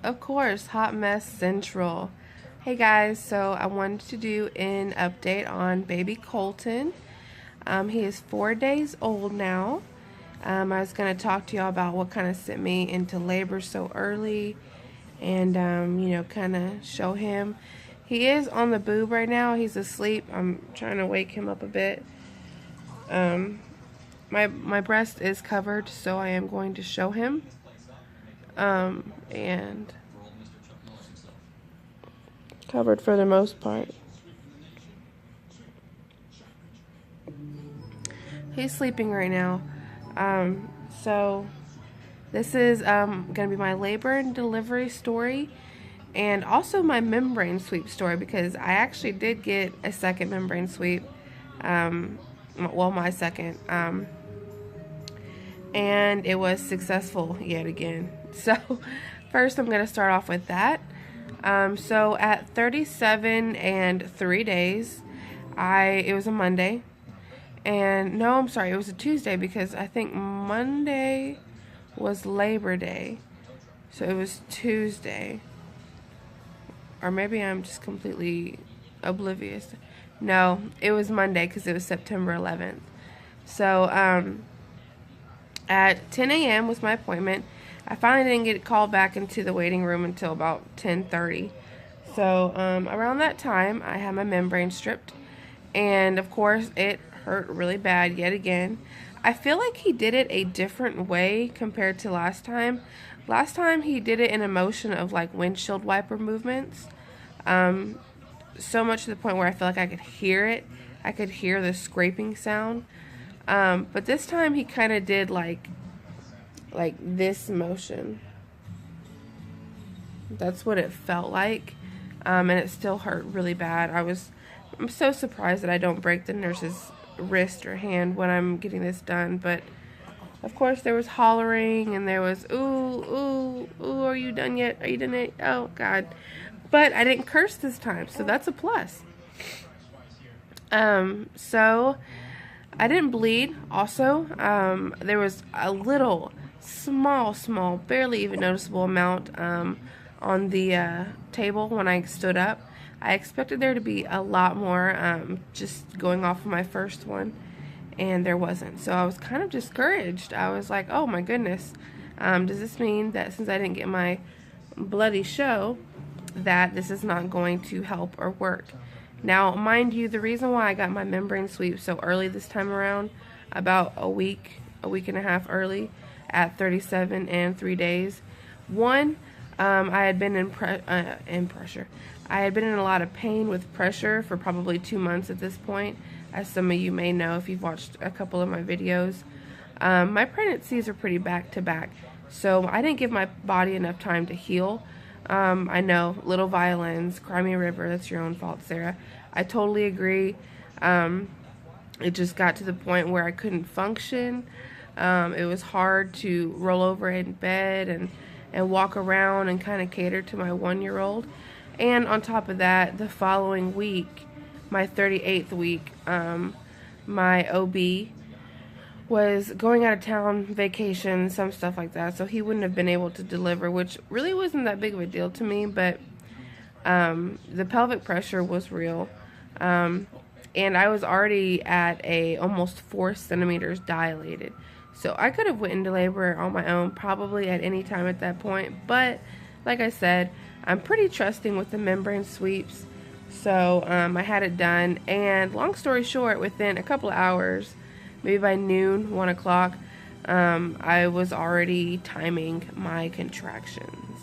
Of course, Hot Mess Central. Hey guys, so I wanted to do an update on baby Colton. He is 4 days old now. I was going to talk to y'all about what kind of sent me into labor so early and, kind of show him. He is on the boob right now. He's asleep. I'm trying to wake him up a bit. My breast is covered, so I am going to show him. And covered for the most part. He's sleeping right now. So this is going to be my labor and delivery story, and also my membrane sweep story, because I actually did get a second membrane sweep. My second. And it was successful yet again. So first I'm going to start off with that. So at 37 and 3 days, it was a Monday. And no, I'm sorry, it was a Tuesday, because I think Monday was Labor Day. So it was Tuesday. Or maybe I'm just completely oblivious. No, it was Monday, because it was September 11th. So, at 10 a.m. was my appointment. I finally didn't get called back into the waiting room until about 10:30. So, around that time, I had my membrane stripped. And, of course, it hurt really bad yet again. I feel like he did it a different way compared to last time. Last time, he did it in a motion of, like, windshield wiper movements. So much to the point where I feel like I could hear it. I could hear the scraping sound. But this time he kind of did like this motion. That's what it felt like. And it still hurt really bad. I'm so surprised that I don't break the nurse's wrist or hand when I'm getting this done. But of course there was hollering, and there was, ooh, are you done yet? Are you done yet? Oh God. But I didn't curse this time, so that's a plus. So I didn't bleed also. There was a little, small, barely even noticeable amount on the table when I stood up. I expected there to be a lot more, just going off of my first one, and there wasn't. So I was kind of discouraged. I was like, oh my goodness, does this mean that since I didn't get my bloody show, that this is not going to help or work? Now, mind you, the reason why I got my membrane sweep so early this time around, about a week and a half early, at 37 and 3 days. One, I had been in pressure. I had been in a lot of pain with pressure for probably 2 months at this point, as some of you may know if you've watched a couple of my videos. My pregnancies are pretty back to back, so I didn't give my body enough time to heal. I know, little violins, cry me a river, that's your own fault, Sarah. I totally agree. It just got to the point where I couldn't function. It was hard to roll over in bed and walk around and kind of cater to my 1-year-old. And on top of that, the following week, my 38th week, my OB was going out of town, vacation, some stuff like that, so he wouldn't have been able to deliver, which really wasn't that big of a deal to me, but the pelvic pressure was real, and I was already at almost 4 centimeters dilated, so I could have went into labor on my own probably at any time at that point. But like I said, I'm pretty trusting with the membrane sweeps, so I had it done, and long story short, within a couple of hours, maybe by noon, 1 o'clock, I was already timing my contractions.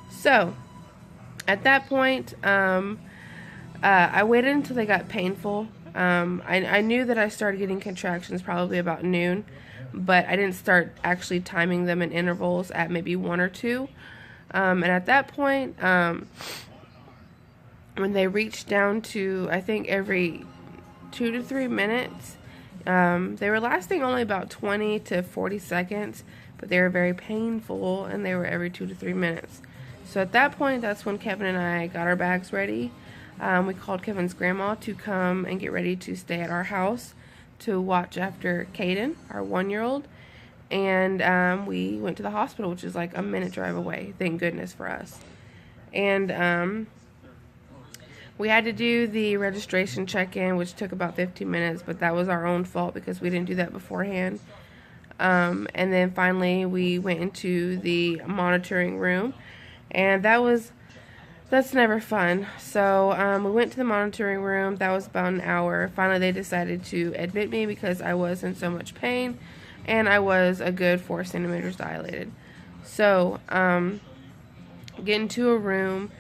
So, at that point, I waited until they got painful. I knew that I started getting contractions probably about noon, but I didn't start actually timing them in intervals at maybe 1 or 2. And at that point, when they reached down to, I think, every 2 to 3 minutes, they were lasting only about 20 to 40 seconds, but they were very painful, and they were every 2 to 3 minutes. So at that point, that's when Kevin and I got our bags ready. We called Kevin's grandma to come and get ready to stay at our house to watch after Caden, our 1-year-old. And we went to the hospital, which is like a minute drive away. Thank goodness for us. And we had to do the registration check-in, which took about 15 minutes, but that was our own fault because we didn't do that beforehand. And then finally we went into the monitoring room, and that's never fun. So we went to the monitoring room. That was about an hour. Finally they decided to admit me because I was in so much pain, and I was a good 4 centimeters dilated. So get into a room.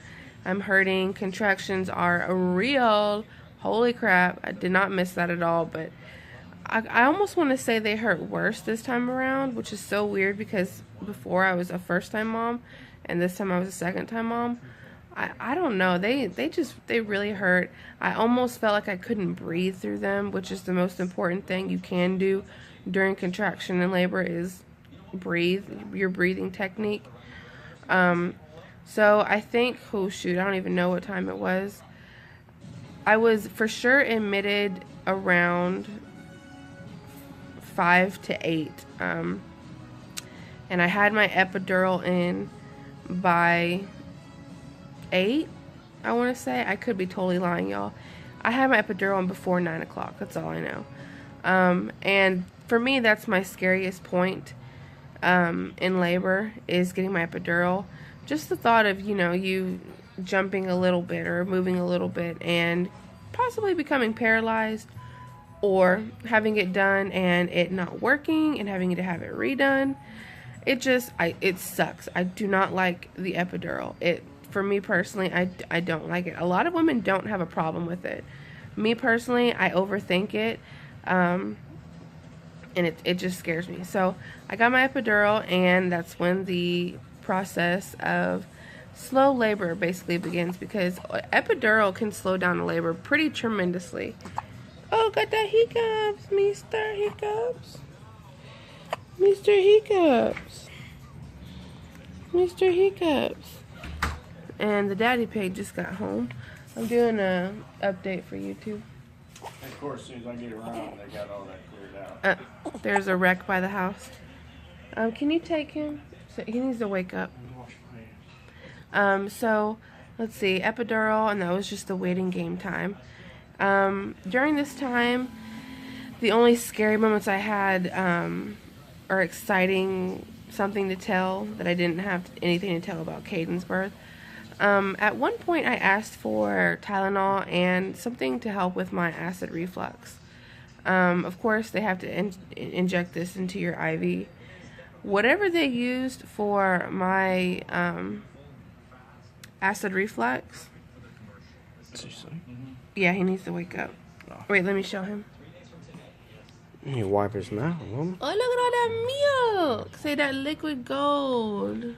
I'm hurting. Contractions are real. Holy crap. I did not miss that at all, but I almost want to say they hurt worse this time around, which is so weird because before I was a first-time mom and this time I was a second-time mom. I don't know. They really hurt. I almost felt like I couldn't breathe through them, which is the most important thing you can do during contraction and labor is breathe, your breathing technique. So I think, oh shoot, I don't even know what time it was. I was for sure admitted around 5 to 8. And I had my epidural in by 8, I want to say. I could be totally lying, y'all. I had my epidural in before 9 o'clock. That's all I know. And for me, that's my scariest point in labor, is getting my epidural. Just the thought of, you jumping a little bit or moving a little bit and possibly becoming paralyzed, or having it done and it not working and having to have it redone. It sucks. I do not like the epidural. For me personally, I don't like it. A lot of women don't have a problem with it. Me personally, I overthink it. And it just scares me. So I got my epidural, and that's when the process of slow labor basically begins, because epidural can slow down the labor pretty tremendously. Oh, got that hiccups, Mr. Hiccups. Mr. Hiccups. Mr. Hiccups. And the daddy pig just got home. I'm doing a update for YouTube. Of course, as soon as I get around, they got all that cleared out. There's a wreck by the house. Can you take him? So he needs to wake up. So let's see, epidural, and that was just the waiting game time. During this time, the only scary moments I had are exciting, something to tell that I didn't have anything to tell about Caden's birth. At one point I asked for Tylenol and something to help with my acid reflux. Of course they have to inject this into your IV. Whatever they used for my acid reflux. Seriously? Yeah, he needs to wake up. Oh. Wait, let me show him. You wipe his mouth, woman. Oh, look at all that milk. Say that liquid gold. You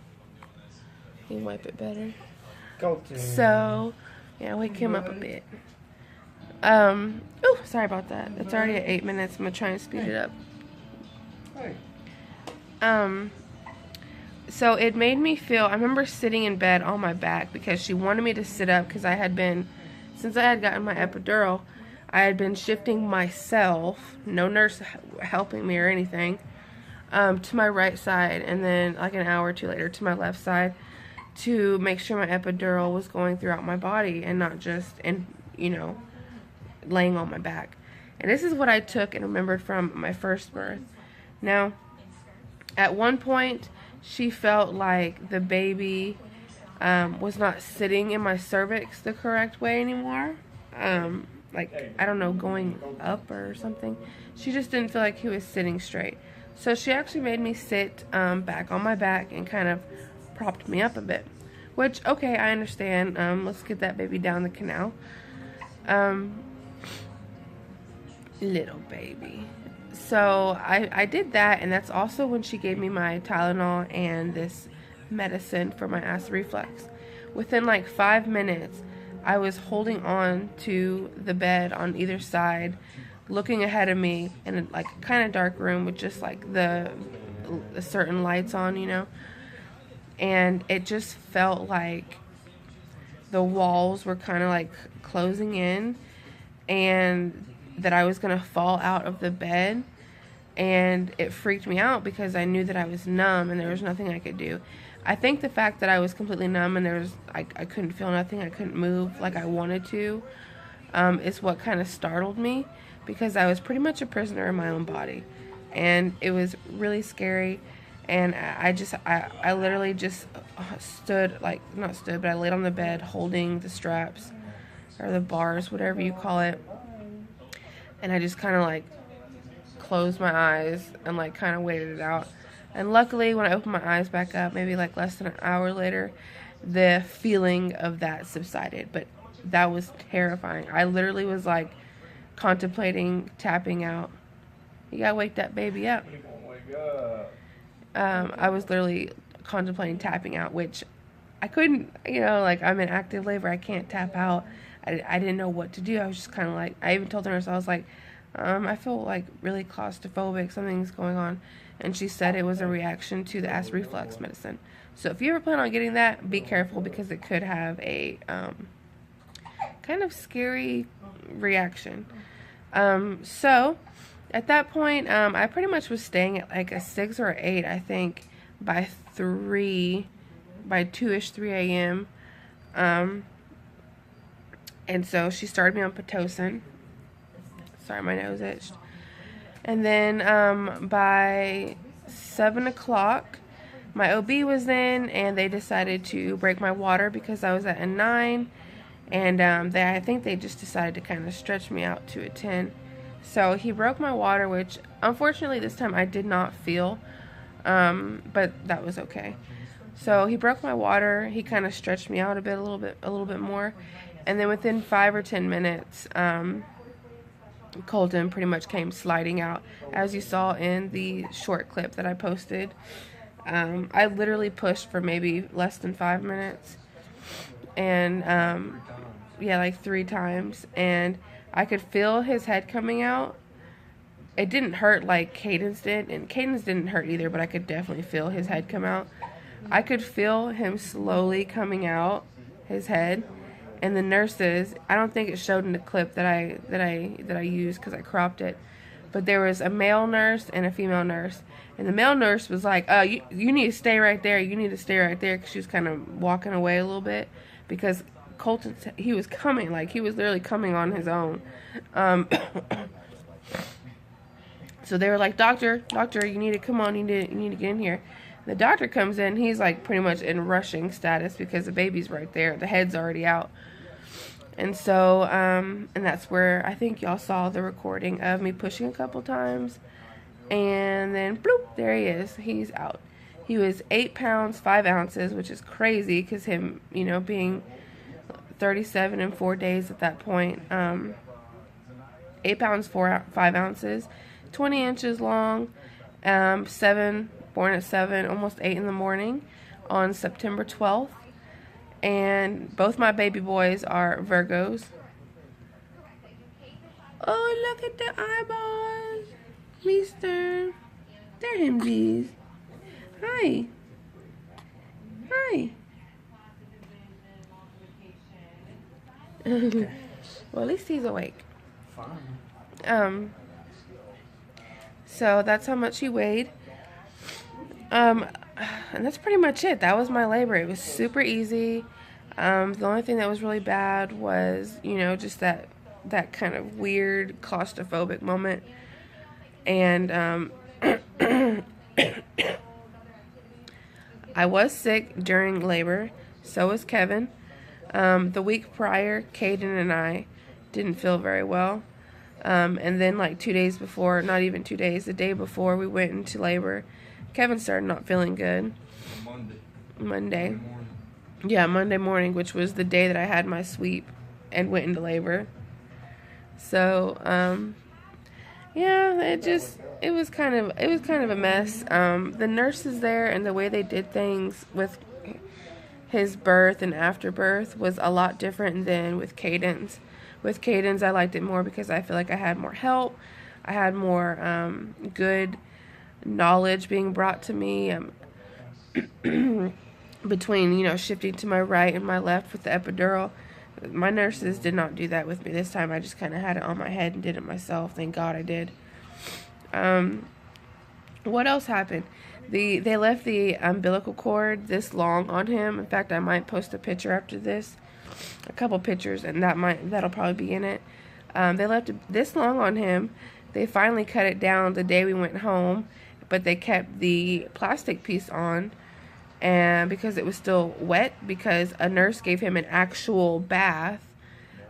can wipe it better. Colton. So, yeah, wake him up a bit. Oh, sorry about that. It's already at 8 minutes. I'm gonna try and speed it up. Hey. So it made me feel, I remember sitting in bed on my back because she wanted me to sit up because I had been, since I had gotten my epidural, I had been shifting myself, no nurse helping me or anything, to my right side, and then like an hour or two later to my left side, to make sure my epidural was going throughout my body and not just laying on my back. And this is what I took and remembered from my first birth. Now, at one point, she felt like the baby was not sitting in my cervix the correct way anymore. Like, I don't know, going up or something. She just didn't feel like he was sitting straight. So she actually made me sit back on my back and kind of propped me up a bit. Which, okay, I understand. Let's get that baby down the canal. Little baby. So I did that, and that's also when she gave me my Tylenol and this medicine for my acid reflux. Within like 5 minutes, I was holding on to the bed on either side, looking ahead of me in a like kind of dark room with just like the certain lights on, and it just felt like the walls were kind of like closing in, and that I was gonna fall out of the bed. and it freaked me out because I knew that I was numb and there was nothing I could do. I think the fact that I was completely numb and I couldn't feel nothing, I couldn't move like I wanted to, is what kind of startled me, because I was pretty much a prisoner in my own body, and it was really scary. And I literally just stood, like, not stood, but I laid on the bed holding the straps or the bars, whatever you call it, and I just kind of like closed my eyes and like kind of waited it out. And luckily, when I opened my eyes back up, maybe like less than an hour later, the feeling of that subsided. But that was terrifying. I literally was like contemplating tapping out. You gotta wake that baby up. I was literally contemplating tapping out, which I couldn't, like, I'm in active labor. I can't tap out. I didn't know what to do. I was just kind of like, I even told the nurse, I was like, I feel like really claustrophobic. Something's going on. And she said it was a reaction to the acid reflux medicine. So if you ever plan on getting that, be careful, because it could have a kind of scary reaction. So at that point, I pretty much was staying at like a 6 or 8, I think, by 2-ish, 3 a.m. And so she started me on Pitocin. Sorry, my nose itched. And then by 7 o'clock, my OB was in, and they decided to break my water because I was at a 9. And I think they just decided to kind of stretch me out to a 10. So he broke my water, which unfortunately this time I did not feel, but that was okay. So he broke my water. He kind of stretched me out a little bit more, and then within 5 or 10 minutes, Colton pretty much came sliding out, as you saw in the short clip that I posted. I literally pushed for maybe less than 5 minutes, and yeah, like 3 times, and I could feel his head coming out. It didn't hurt like Caden's did, and Caden's didn't hurt either, but I could definitely feel his head come out. I could feel him slowly coming out, his head. And the nurses, I don't think it showed in the clip that I used because I cropped it, but there was a male nurse and a female nurse, and the male nurse was like, "Oh, you need to stay right there. You need to stay right there," because she was kind of walking away a little bit, because Colton, he was coming, like he was literally coming on his own. So they were like, "Doctor, you need to come on. You need to get in here." The doctor comes in. He's like pretty much in rushing status because the baby's right there. The head's already out. And so, and that's where I think y'all saw the recording of me pushing a couple times. And then, bloop, there he is. He's out. He was 8 pounds, 5 ounces, which is crazy because him, being 37 and 4 days at that point. 8 pounds, 5 ounces, 20 inches long, 7, born at 7, almost 8 in the morning on September 12th. And both my baby boys are Virgos. Oh, look at the eyeballs, mister. They're him, G's. Hi. Hi. Well, at least he's awake. So that's how much he weighed. And that's pretty much it. That was my labor. It was super easy. The only thing that was really bad was, just that kind of weird claustrophobic moment. And I was sick during labor. So was Kevin. The week prior, Caden and I didn't feel very well. And then like 2 days before, not even 2 days, the day before we went into labor, Kevin started not feeling good. Monday. Yeah, Monday morning, which was the day that I had my sweep and went into labor. So, yeah, it was kind of a mess. The nurses there and the way they did things with his birth and afterbirth was a lot different than with Caden's. With Caden's, I liked it more because I feel like I had more help. I had more good knowledge being brought to me between, shifting to my right and my left with the epidural. My nurses did not do that with me this time. I just kind of had it on my head and did it myself. Thank God I did. What else happened? They left the umbilical cord this long on him. In fact, I might post a picture after this, a couple pictures, and that'll probably be in it. They left it this long on him. They finally cut it down the day we went home, but they kept the plastic piece on, and because it was still wet, because a nurse gave him an actual bath,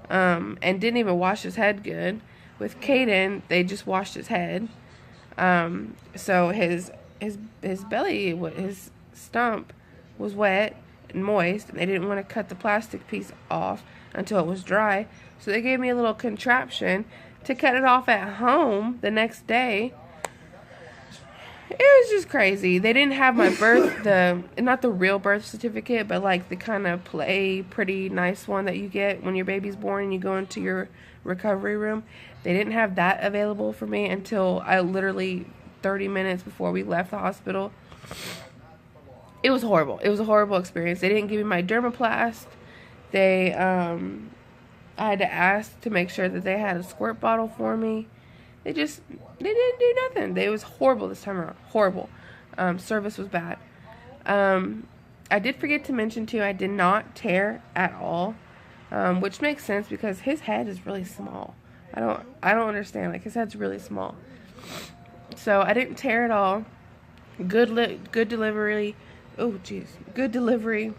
and didn't even wash his head good. With Caden, they just washed his head. So his belly, his stump was wet and moist, and they didn't want to cut the plastic piece off until it was dry. So they gave me a little contraption to cut it off at home the next day. It was just crazy. They didn't have my birth, not the real birth certificate, but like the kind of pretty nice one that you get when your baby's born and you go into your recovery room. They didn't have that available for me until I literally 30 minutes before we left the hospital. It was horrible. It was a horrible experience. They didn't give me my dermaplast. I had to ask to make sure that they had a squirt bottle for me. They didn't do nothing. It was horrible this time around. Horrible. Service was bad. I did forget to mention too, I did not tear at all, which makes sense because his head is really small. I don't understand. Like, his head's really small. So I didn't tear at all. Good delivery. Oh, jeez. Good delivery.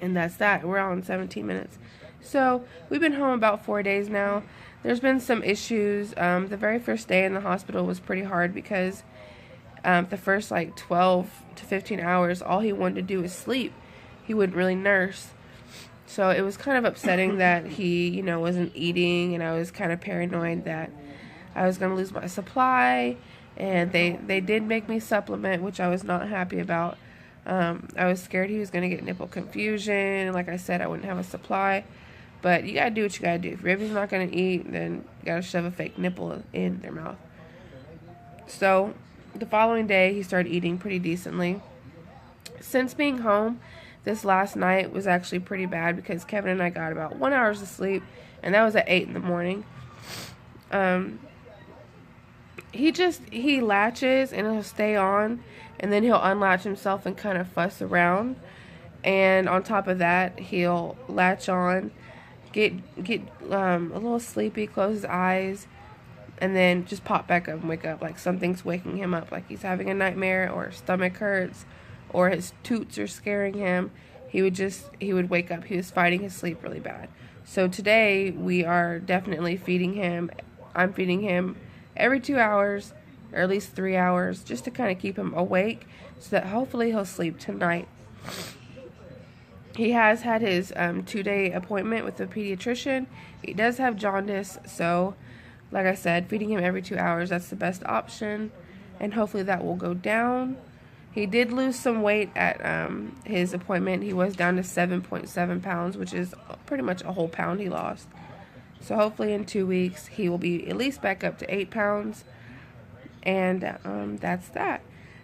And that's that. We're on 17 minutes. So we've been home about 4 days now. There's been some issues. The very first day in the hospital was pretty hard because the first like 12 to 15 hours, all he wanted to do was sleep. He wouldn't really nurse. So it was kind of upsetting that he, wasn't eating, and I was kind of paranoid that I was going to lose my supply. And they did make me supplement, which I was not happy about. I was scared he was going to get nipple confusion. Like I said, I wouldn't have a supply. But you got to do what you got to do. If your baby's not going to eat, then you got to shove a fake nipple in their mouth. So the following day, he started eating pretty decently. Since being home, this last night was actually pretty bad because Kevin and I got about 1 hour of sleep, and that was at 8 in the morning. He latches and he'll stay on, and then he'll unlatch himself and kind of fuss around. And on top of that, he'll latch on, get a little sleepy, close his eyes, and then just pop back up and wake up like something's waking him up, like he's having a nightmare or his stomach hurts or his toots are scaring him. He would wake up. He was fighting his sleep really bad. So today we are definitely feeding him. I'm feeding him every 2 hours, or at least 3 hours, just to kind of keep him awake so that hopefully he'll sleep tonight. He has had his 2-day appointment with the pediatrician. He does have jaundice, so like I said, feeding him every 2 hours, that's the best option, and hopefully that will go down. He did lose some weight at his appointment. He was down to 7.7 pounds, which is pretty much a whole pound he lost. So hopefully in 2 weeks, he will be at least back up to 8 pounds. And that's that.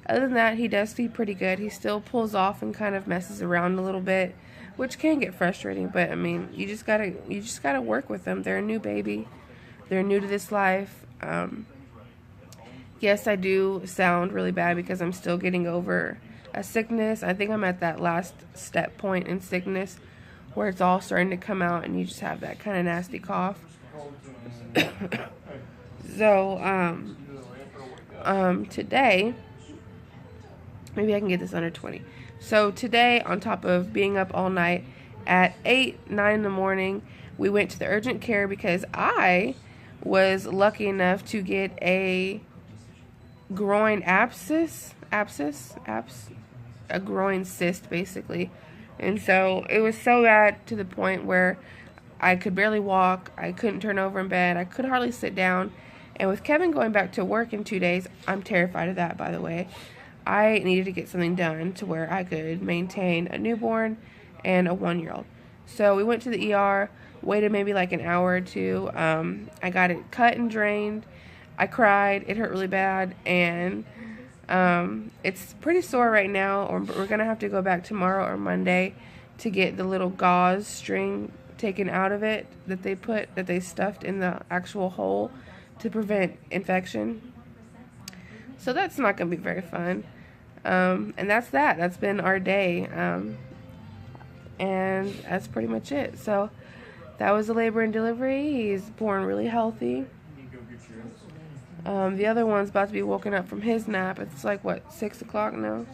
Other than that, he does feed pretty good. He still pulls off and kind of messes around a little bit, which can get frustrating. But I mean, you just gotta work with them. They're a new baby. They're new to this life. Yes, I do sound really bad because I'm still getting over a sickness. I think I'm at that last step point in sickness where it's all starting to come out and you just have that kind of nasty cough. So, today, maybe I can get this under 20. So today, on top of being up all night, at 8, 9 in the morning, we went to the urgent care because I was lucky enough to get a groin abscess, a groin cyst basically. And so it was so bad to the point where I could barely walk, I couldn't turn over in bed, I could hardly sit down. And with Kevin going back to work in 2 days, I'm terrified of that, by the way. I needed to get something done to where I could maintain a newborn and a 1-year-old. So we went to the ER, waited maybe like an hour or two. I got it cut and drained. I cried. It hurt really bad. And it's pretty sore right now. Or we're going to have to go back tomorrow or Monday to get the little gauze string taken out of it that they stuffed in the actual hole to prevent infection. So that's not going to be very fun. And that's that. That's been our day. And that's pretty much it. So that was the labor and delivery. He's born really healthy. The other one's about to be woken up from his nap. It's like, what, 6 o'clock now?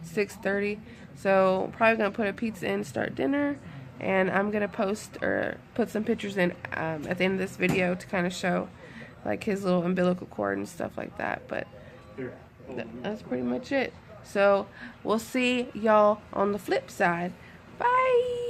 6:30. So probably going to put a pizza in, start dinner. And I'm going to post or put some pictures in at the end of this video to kind of show like his little umbilical cord and stuff like that. But that's pretty much it. So we'll see y'all on the flip side. Bye.